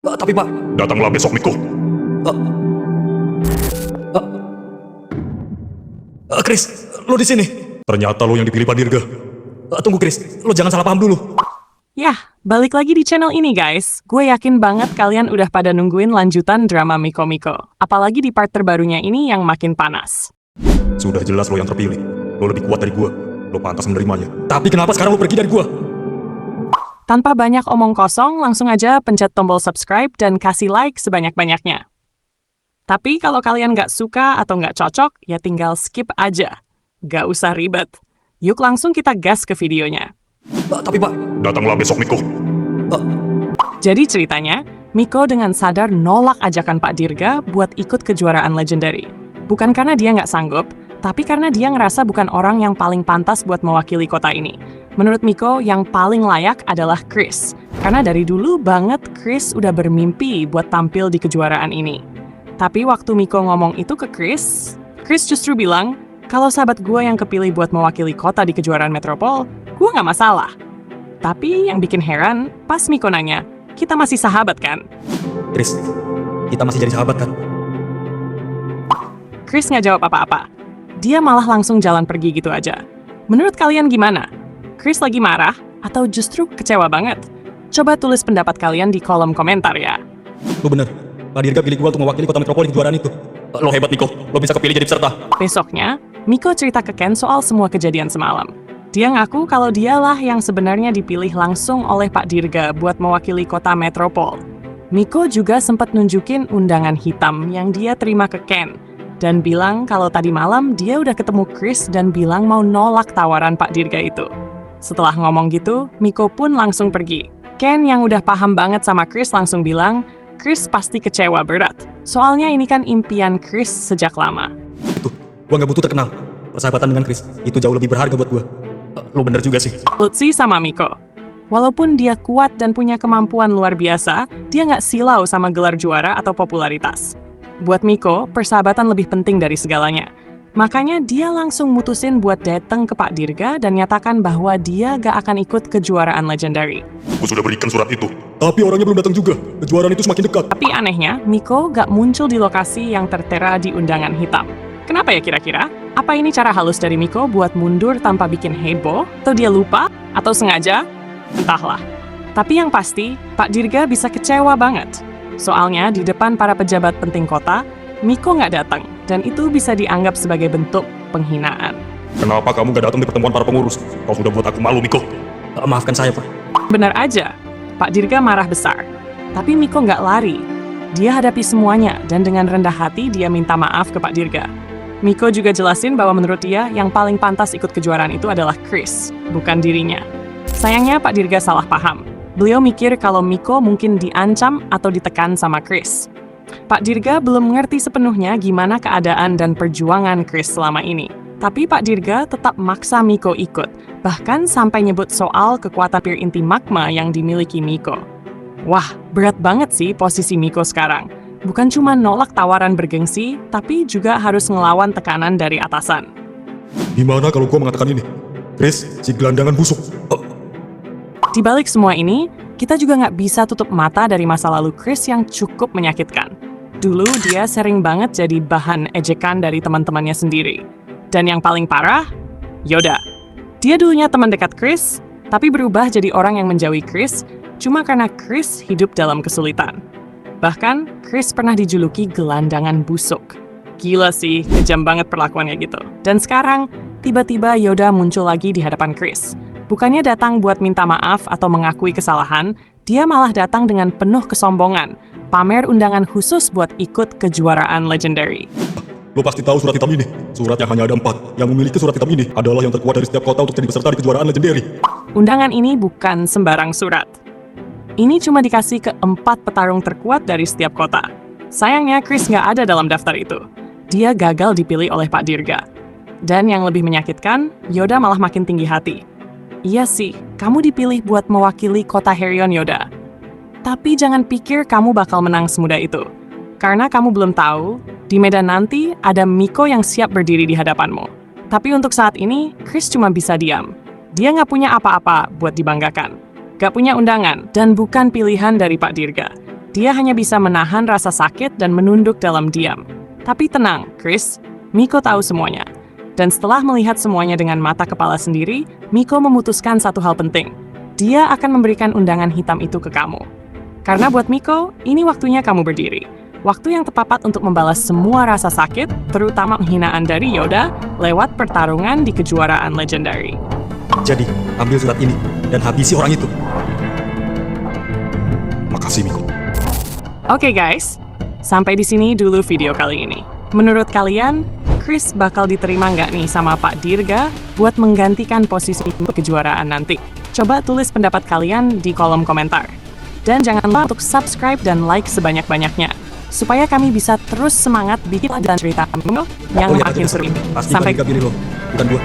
Tapi Pak, Datanglah besok, Miko. Chris, lo di sini. Ternyata lo yang dipilih Pak Dirga. Tunggu Chris, lo jangan salah paham dulu. Yah, balik lagi di channel ini guys. Gue yakin banget kalian udah pada nungguin lanjutan drama Miko Miko. Apalagi di part terbarunya ini yang makin panas. Sudah jelas lo yang terpilih. Lo lebih kuat dari gua. Lo pantas menerimanya. Tapi kenapa sekarang lo pergi dari gua? Tanpa banyak omong kosong, langsung aja pencet tombol subscribe dan kasih like sebanyak-banyaknya. Tapi kalau kalian nggak suka atau nggak cocok, ya tinggal skip aja. Nggak usah ribet. Yuk langsung kita gas ke videonya. Tapi Pak, Datanglah besok, Miko. Jadi ceritanya, Miko dengan sadar nolak ajakan Pak Dirga buat ikut kejuaraan legendary. Bukan karena dia nggak sanggup, tapi karena dia ngerasa bukan orang yang paling pantas buat mewakili kota ini. Menurut Miko, yang paling layak adalah Chris. Karena dari dulu banget Chris udah bermimpi buat tampil di kejuaraan ini. Tapi waktu Miko ngomong itu ke Chris justru bilang, kalau sahabat gue yang kepilih buat mewakili kota di kejuaraan Metropol, gue nggak masalah. Tapi yang bikin heran, pas Miko nanya, kita masih sahabat kan? Chris, kita masih jadi sahabat kan? Chris nggak jawab apa-apa. Dia malah langsung jalan pergi gitu aja. Menurut kalian gimana? Chris lagi marah atau justru kecewa banget? Coba tulis pendapat kalian di kolom komentar ya. Lo bener, Pak Dirga pilih gua untuk mewakili kota metropol di kejuaraan itu. Lo hebat Miko, lo bisa kepilih jadi peserta. Besoknya, Miko cerita ke Ken soal semua kejadian semalam. Dia ngaku kalau dialah yang sebenarnya dipilih langsung oleh Pak Dirga buat mewakili kota metropol. Miko juga sempat nunjukin undangan hitam yang dia terima ke Ken. Dan bilang kalau tadi malam dia udah ketemu Chris dan bilang mau nolak tawaran Pak Dirga itu. Setelah ngomong gitu, Miko pun langsung pergi. Ken yang udah paham banget sama Chris langsung bilang, Chris pasti kecewa berat. Soalnya ini kan impian Chris sejak lama. Itu, gua nggak butuh terkenal. Persahabatan dengan Chris, itu jauh lebih berharga buat gua. Lo bener juga sih. Lutfi sama Miko. Walaupun dia kuat dan punya kemampuan luar biasa, dia nggak silau sama gelar juara atau popularitas. Buat Miko, persahabatan lebih penting dari segalanya. Makanya dia langsung mutusin buat datang ke Pak Dirga dan nyatakan bahwa dia gak akan ikut kejuaraan legendary. Gue sudah berikan surat itu. Tapi orangnya belum datang juga. Kejuaraan itu semakin dekat. Tapi anehnya, Miko gak muncul di lokasi yang tertera di undangan hitam. Kenapa ya kira-kira? Apa ini cara halus dari Miko buat mundur tanpa bikin heboh? Atau dia lupa? Atau sengaja? Entahlah. Tapi yang pasti, Pak Dirga bisa kecewa banget. Soalnya di depan para pejabat penting kota, Miko nggak datang, dan itu bisa dianggap sebagai bentuk penghinaan. Kenapa kamu gak datang di pertemuan para pengurus? Kau sudah buat aku malu, Miko. Maafkan saya, Pak. Benar aja, Pak Dirga marah besar. Tapi Miko nggak lari. Dia hadapi semuanya, dan dengan rendah hati dia minta maaf ke Pak Dirga. Miko juga jelasin bahwa menurut dia, yang paling pantas ikut kejuaraan itu adalah Chris, bukan dirinya. Sayangnya Pak Dirga salah paham. Beliau mikir kalau Miko mungkin diancam atau ditekan sama Chris. Pak Dirga belum mengerti sepenuhnya gimana keadaan dan perjuangan Chris selama ini. Tapi Pak Dirga tetap maksa Miko ikut, bahkan sampai nyebut soal kekuatan pir inti magma yang dimiliki Miko. Wah, berat banget sih posisi Miko sekarang. Bukan cuma nolak tawaran bergengsi, tapi juga harus ngelawan tekanan dari atasan. Gimana kalau gua mengatakan ini? Chris, si gelandangan busuk. Di balik semua ini, kita juga nggak bisa tutup mata dari masa lalu Chris yang cukup menyakitkan. Dulu dia sering banget jadi bahan ejekan dari teman-temannya sendiri. Dan yang paling parah, Yoda. Dia dulunya teman dekat Chris, tapi berubah jadi orang yang menjauhi Chris cuma karena Chris hidup dalam kesulitan. Bahkan, Chris pernah dijuluki gelandangan busuk. Gila sih, kejam banget perlakuannya gitu. Dan sekarang, tiba-tiba Yoda muncul lagi di hadapan Chris. Bukannya datang buat minta maaf atau mengakui kesalahan, dia malah datang dengan penuh kesombongan, pamer undangan khusus buat ikut kejuaraan legendary. Lo pasti tahu surat hitam ini. Suratnya hanya ada 4. Yang memiliki surat hitam ini adalah yang terkuat dari setiap kota untuk jadi peserta di kejuaraan legendary. Undangan ini bukan sembarang surat. Ini cuma dikasih ke 4 petarung terkuat dari setiap kota. Sayangnya Chris nggak ada dalam daftar itu. Dia gagal dipilih oleh Pak Dirga. Dan yang lebih menyakitkan, Yoda malah makin tinggi hati. Iya sih, kamu dipilih buat mewakili kota Herion, Yoda. Tapi jangan pikir kamu bakal menang semudah itu. Karena kamu belum tahu, di medan nanti ada Miko yang siap berdiri di hadapanmu. Tapi untuk saat ini, Chris cuma bisa diam. Dia nggak punya apa-apa buat dibanggakan. Nggak punya undangan, dan bukan pilihan dari Pak Dirga. Dia hanya bisa menahan rasa sakit dan menunduk dalam diam. Tapi tenang, Chris. Miko tahu semuanya. Dan setelah melihat semuanya dengan mata kepala sendiri, Miko memutuskan satu hal penting. Dia akan memberikan undangan hitam itu ke kamu. Karena buat Miko, ini waktunya kamu berdiri. Waktu yang tepat untuk membalas semua rasa sakit, terutama penghinaan dari Yoda, lewat pertarungan di kejuaraan legendary. Jadi, ambil surat ini dan habisi orang itu. Makasih, Miko. Oke guys, sampai di sini dulu video kali ini. Menurut kalian, Chris bakal diterima nggak nih sama Pak Dirga buat menggantikan posisi kejuaraan nanti? Coba tulis pendapat kalian di kolom komentar. Dan jangan lupa untuk subscribe dan like sebanyak-banyaknya, supaya kami bisa terus semangat bikin dan cerita yang Oh ya, makin seru ini. pasti Sampai Pak Dirga pilih lo, bukan gua.